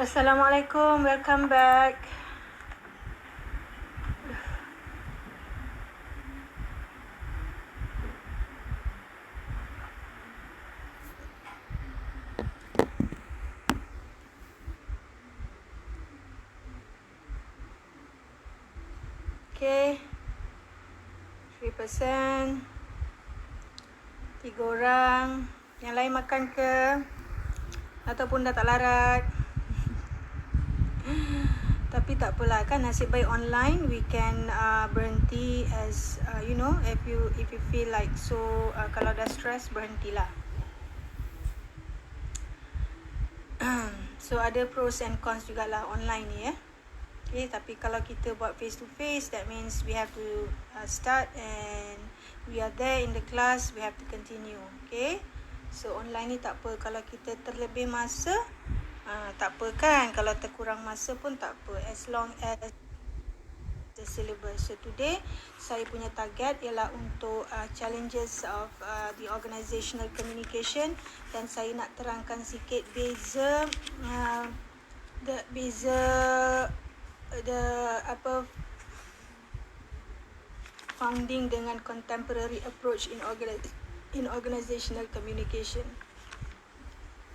Assalamualaikum, welcome back. Okay, 3%, 3 orang. Yang lain makan ke? Ataupun dah tak larat? Tapi tak apalah, kan nasib baik online. We can berhenti as if you feel like so. Kalau dah stress, berhentilah. So ada pros and cons jugalah online ni ya. Okay, tapi kalau kita buat face to face, that means we have to start and we are there in the class, we have to continue. Okay, so online ni tak apa. Kalau kita terlebih masa, tak apa kan. Kalau terkurang masa pun tak apa, as long as the syllabus. So today saya punya target ialah untuk challenges of the organizational communication, dan saya nak terangkan sikit beza founding dengan contemporary approach in organizational communication.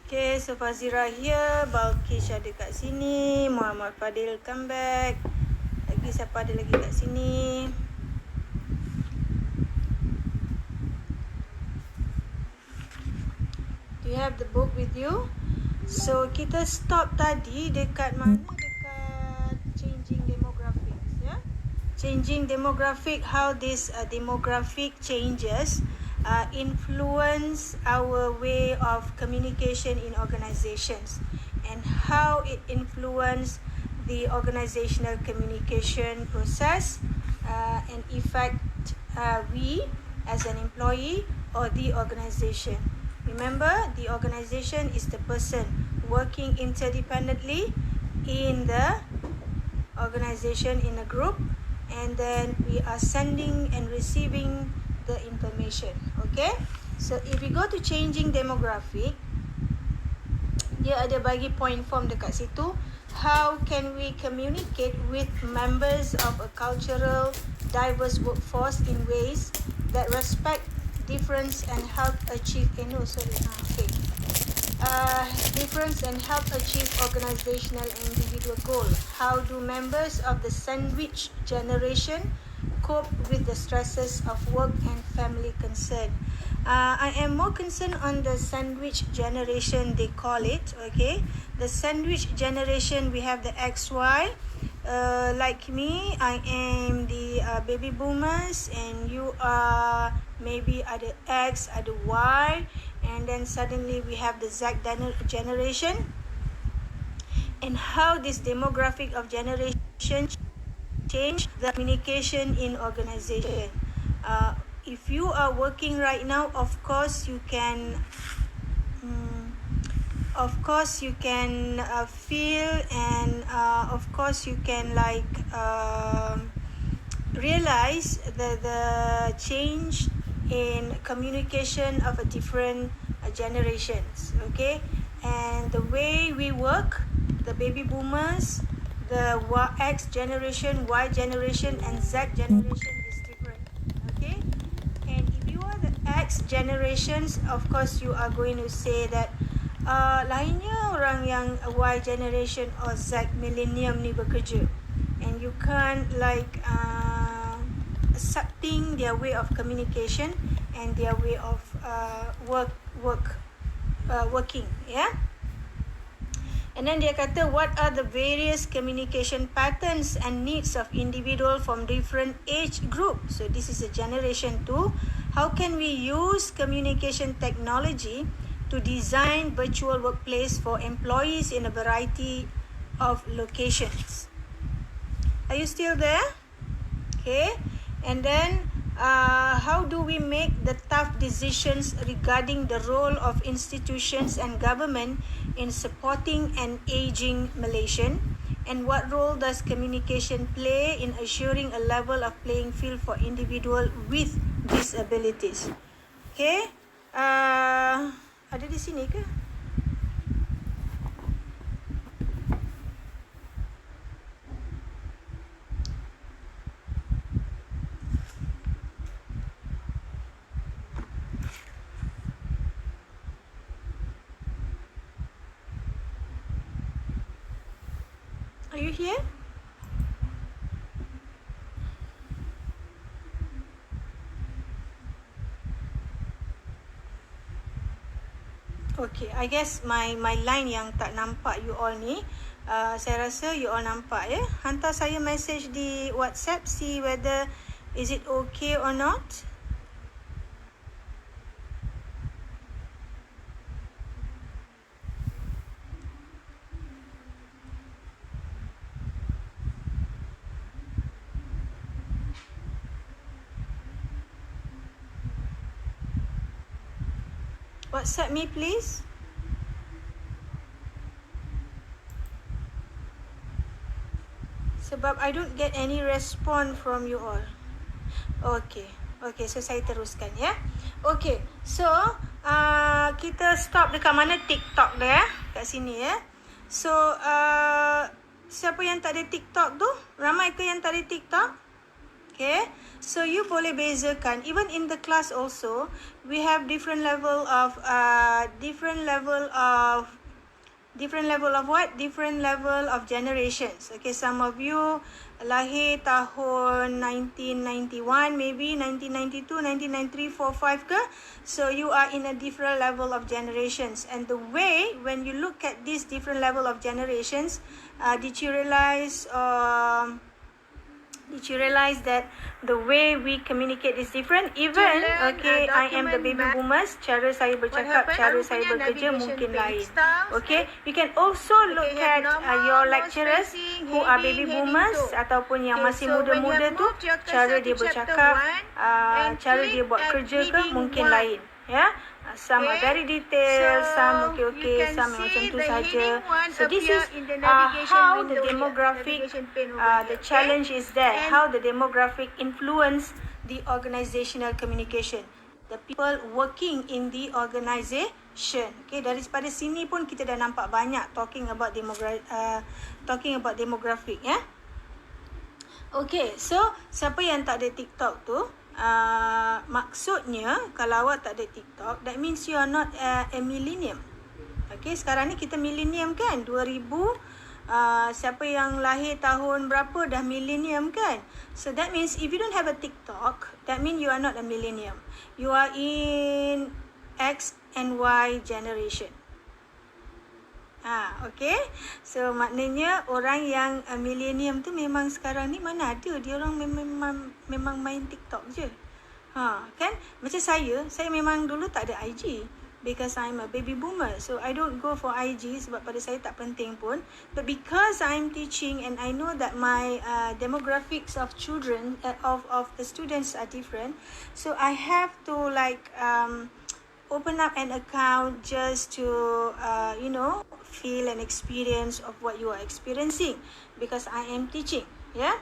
Okay, so Fazira here, Balkish ada kat sini, Muhammad Fadil come back. Lagi siapa ada lagi kat sini? Do you have the book with you? So kita stop tadi dekat mana? Dekat changing demographics ya. Changing demographic, how this demographic changes influence our way of communication in organizations, and how it influence the organizational communication process and affect we as an employee or the organization. Remember, the organization is the person working interdependently in the organization, in a group, and then we are sending and receiving the information. Okay, so if we go to changing demographic, dia ada bagi point form dekat situ. How can we communicate with members of a cultural diverse workforce in ways that respect difference and help achieve difference and help achieve organizational and individual goal. How do members of the sandwich generation cope with the stresses of work and family concern? I am more concerned on the sandwich generation, they call it. Okay, the sandwich generation, we have the XY. Like me, I am the baby boomers, and you are maybe ada X, ada Y, and then suddenly we have the Z generation. And how this demographic of generation change the communication in organization. If you are working right now, of course you can feel, and of course you can realize the change in communication of a different generations. Okay, and the way we work, the baby boomers, the X generation, Y generation, and Z generation is different. Okay, and if you are the X generations, of course you are going to say that lainnya orang yang Y generation or Z millennium ni bekerja, and you can't accepting their way of communication and their way of working, yeah. And then dia kata, what are the various communication patterns and needs of individual from different age group? So this is a generation 2. How can we use communication technology to design virtual workplace for employees in a variety of locations? Are you still there? Okay. And then how do we make the tough decisions regarding the role of institutions and government in supporting an aging Malaysian? And what role does communication play in assuring a level of playing field for individuals with disabilities? Okay. Ada di sini ke? Are you here? Okay, I guess my line yang tak nampak you all ni. Saya rasa you all nampak ya. Hantar saya message di WhatsApp, see whether is it okay or not. WhatsApp me please. Sebab I don't get any response from you all. Okay. Okay, so saya teruskan ya. Okay, so kita stop dekat mana? TikTok dah ya. Kat sini ya. So, siapa yang tak ada TikTok tu? Ramai ke yang tak ada TikTok? Okay, so you boleh bezakan. Even in the class also, we have different level of what? Different level of generations. Okay, some of you lahir tahun 1991, maybe 1992, 1993, 4, 5 ke? So you are in a different level of generations. And the way, when you look at these different level of generations, did you realize that the way we communicate is different? Even, okay, I am the baby boomers, cara saya bercakap, cara saya bekerja mungkin lain. Okay, you can also look at your lecturers who are baby boomers ataupun yang masih muda-muda tu, cara dia bercakap, cara dia buat kerja ke mungkin lain. Ya, some are very detailed, some okay, some macam tu saja. So this is how the demographic, the challenge is there, how the demographic influence the organizational communication, the people working in the organization. Okay, daripada sini pun kita dah nampak banyak talking about demographic ya. Okay, so siapa yang tak ada TikTok tu, maksudnya kalau awak tak ada TikTok, that means you are not a millennium. Okay, sekarang ni kita millennium kan, 2000, siapa yang lahir tahun berapa dah millennium kan. So that means if you don't have a TikTok, that means you are not a millennium. You are in X and Y generation. Okay. So maknanya orang yang millennium tu memang sekarang ni mana ada dia orang memang main TikTok je. Kan? Macam saya memang dulu tak ada IG because I'm a baby boomer. So I don't go for IG sebab pada saya tak penting pun. But because I'm teaching and I know that my demographics of children of the students are different, so I have to open up an account just to feel an experience of what you are experiencing because I am teaching. Yeah.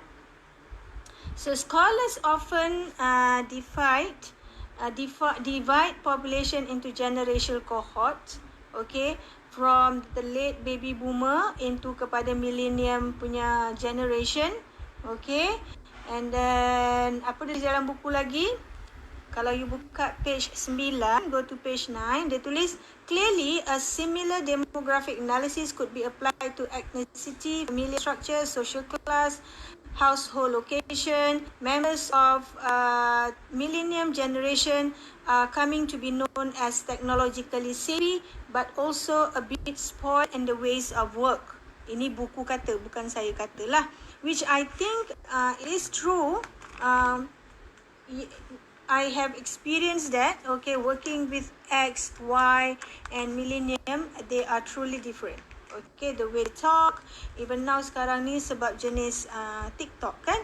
So scholars often divide population into generational cohorts. Okay, from the late baby boomer into kepada millennium punya generation. Okay, and then apa di dalam buku lagi? Kalau you buka page 9, go to page 9, dia tulis, clearly a similar demographic analysis could be applied to ethnicity, family structure, social class, household location. Members of millennium generation are coming to be known as technologically savvy, but also a bit spoiled in the ways of work. Ini buku kata, bukan saya katalah. Which I think is true. I have experienced that, okay, working with X, Y, and millennium, they are truly different. Okay, the way they talk, even now sekarang ni sebab jenis TikTok kan,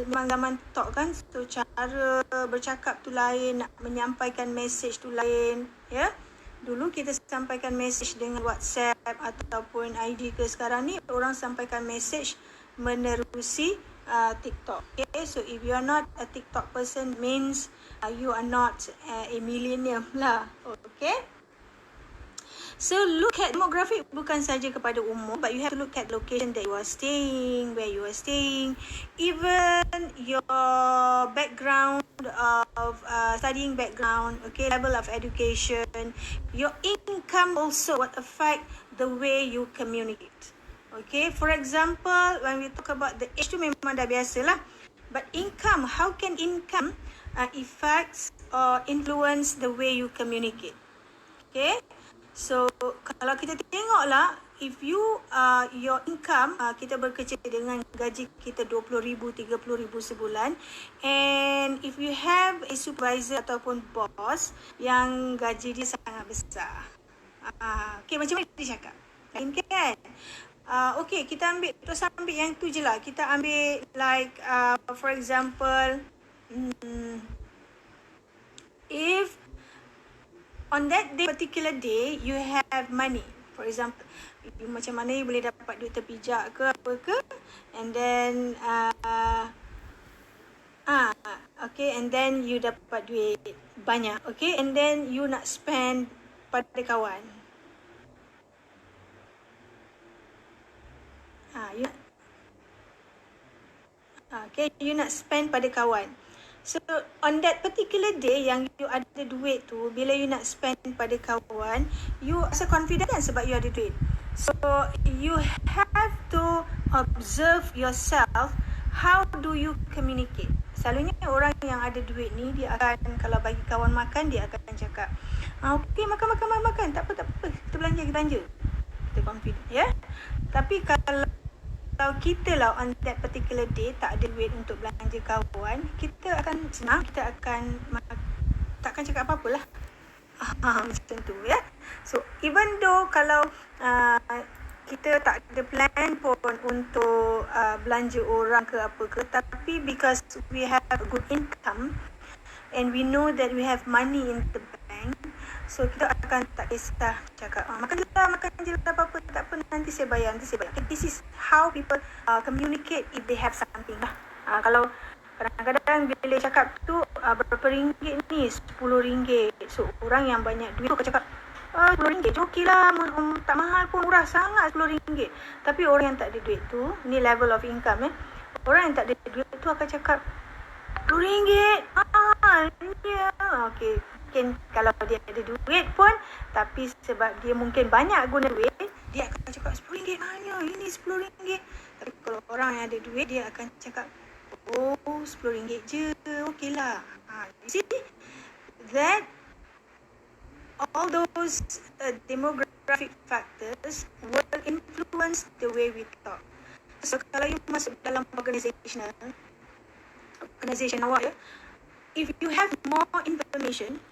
memang zaman TikTok kan, so cara bercakap tu lain, nak menyampaikan message tu lain, ya. Dulu kita sampaikan message dengan WhatsApp ataupun IG ke, sekarang ni orang sampaikan message menerusi TikTok. Okay, so if you are not a TikTok person, means you are not a millennium lah. Okay. So look at demographic bukan saja kepada umur, but you have to look at location that you are staying, where you are staying, even your background of studying background, okay, level of education, your income also what affect the way you communicate. Okay, for example, when we talk about the age tu memang dah biasa lah. But income, how can income affects or influence the way you communicate? Okay, so kalau kita tengoklah, if you your income, kita bekerja dengan gaji kita 20,000, 30,000 sebulan, and if you have a supervisor ataupun boss yang gaji dia sangat besar, okay, macam mana dia cakap? Lain kan? Okay, kita terus ambil yang tu je lah. Kita ambil like for example, if on that day, particular day, you have money. For example, you macam mana you boleh dapat duit terpijak ke apa ke, and then okay, and then you dapat duit banyak, okay, and then you nak spend pada kawan. You nak spend pada kawan. So, on that particular day yang you ada duit tu, bila you nak spend pada kawan, you rasa confident kan sebab you ada duit. So, you have to observe yourself, how do you communicate. Selalunya orang yang ada duit ni, dia akan, kalau bagi kawan makan, dia akan cakap, okay, makan, tak apa, kita belanja. Kita confident, ya. Tapi kalau kita lah on that particular day tak ada duit untuk belanja kawan, kita akan senang, kita akan takkan cakap apa-apa lah. Macam tu, ya. So, even though kalau kita tak ada plan pun untuk belanja orang ke apa ke, tapi because we have a good income and we know that we have money in the bank, so kita akan tak kisah cakap makan je lah apa-apa, tak apa, nanti saya bayar. Okay, this is how people communicate if they have something lah. Kalau kadang-kadang bila cakap tu berapa ringgit ni, RM10. So orang yang banyak duit tu akan cakap RM10 okey lah, tak mahal pun, murah sangat RM10. Tapi orang yang tak ada duit tu, ni level of income orang yang tak ada duit tu akan cakap RM10 ya. Okay, mungkin kalau dia ada duit pun, tapi sebab dia mungkin banyak guna duit, dia akan cakap RM10 mana, ini RM10. Tapi kalau orang yang ada duit, dia akan cakap RM10 je, okey lah. You see that all those demographic factors will influence the way we talk. So kalau you masuk dalam organisation awak, if you have more information,